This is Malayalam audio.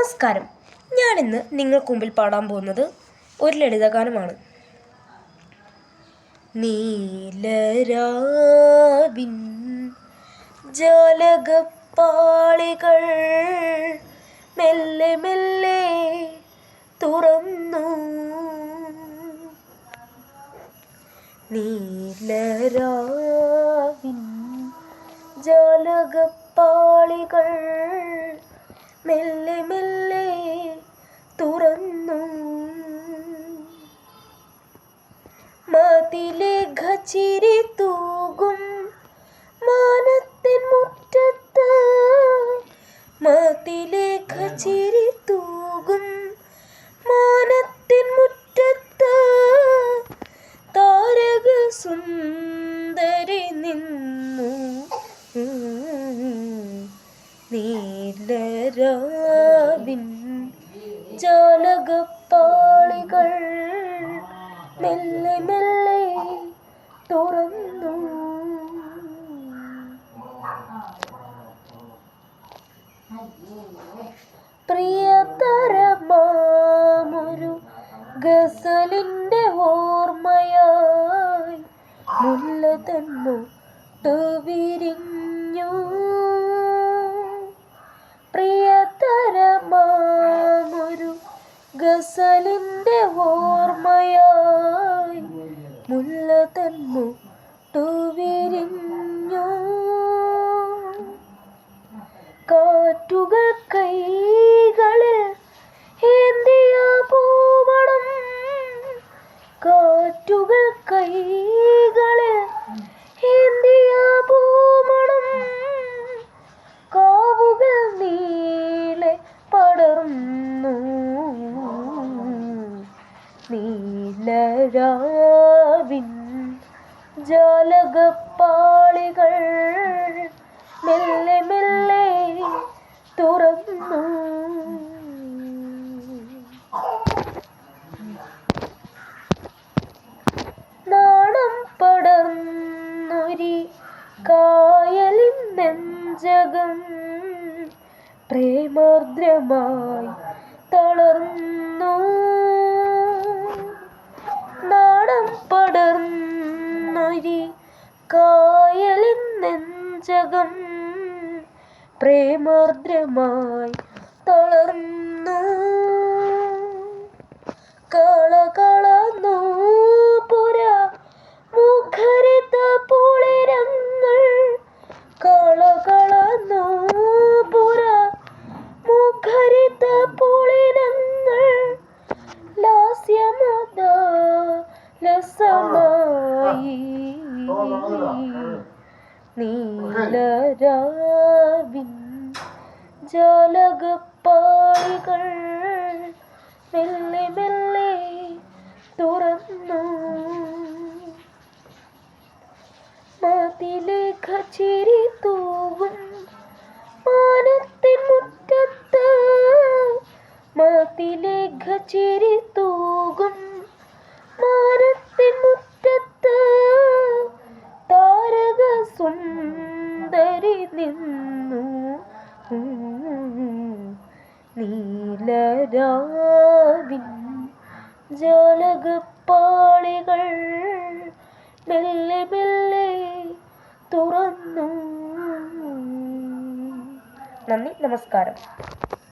നമസ്കാരം. ഞാനിന്ന് നിങ്ങൾക്ക് മുമ്പിൽ പാടാൻ പോകുന്നത് ഒരു ലളിതഗാനമാണ്. നീലരാവിൻ ജാലകപ്പാളികൾ മെല്ലെ മെല്ലെ തുറന്നു. നീലരാവിൻ ജാലകപ്പാളികൾ മെല്ലെ മെല്ലെ തുറന്നു. മതിലേഖ ചിരി തൂകും മാനത്തിൻ മുറ്റത്ത്, മതിലേഖ ചിരി തൂകും മാനത്തിൻ മുറ്റത്ത് താരക സുന്ദരി നിന്നു. നീലരാവിൻ ജാലകപ്പാളികൾ മെല്ലെ മെല്ലെ തുറന്നു. പ്രിയതരമാമൊരു ഗസലിൻ്റെ ഓർമ്മയായി മുല്ല തന്നൊട്ടു വിരിഞ്ഞു. പ്രിയതരമാമൊരു ഗസലിൻ്റെ ഓർമ്മയായി മുല്ല തന്നൊട്ടു വിരിഞ്ഞു. കാറ്റുകൾ കൈകളിൽ ഏന്തിയ പൂവണം, കാറ്റുകൾ കൈകളിൽ ഏന്തിയ പൂവണം, കാവുകൾ നീളെ പടർന്നു. നീലരാവിൻ ജാലകപ്പാളികൾ മെല്ലെ മെല്ലെ തുറന്നു. നാണം പടർന്നൊരി കായലിൻ നെഞ്ചകം പ്രേമാർദ്രമായി തളർന്നു. നാണം പടർന്നൊരി കായലിൻ നെഞ്ചകം പ്രേമാർദ്രമായി തളർന്നു. കളകളന്നു പുര മുഖരിത പുളിരങ്ങൾ, കളകളന്നു പുര മുഖരിത പുളിരങ്ങൾ ലാസ്യമത ലസമായി. നീലരാവിൻ ജാലകപ്പാളികൾ മെല്ലെ മെല്ലെ തുറന്നു. മതിലേഖ ചിരി തൂകും മാനത്തിൻ മുറ്റത്ത്, മതിലേഖ ചിരി തൂകും മാനത്തിൻ മുറ്റത്ത് താരക സുന്ദരി നിന്നു. നീലരാവിൻ ജാലകപ്പാളികൾ മെല്ലെ മെല്ലെ തുറന്നു. നന്ദി, നമസ്കാരം.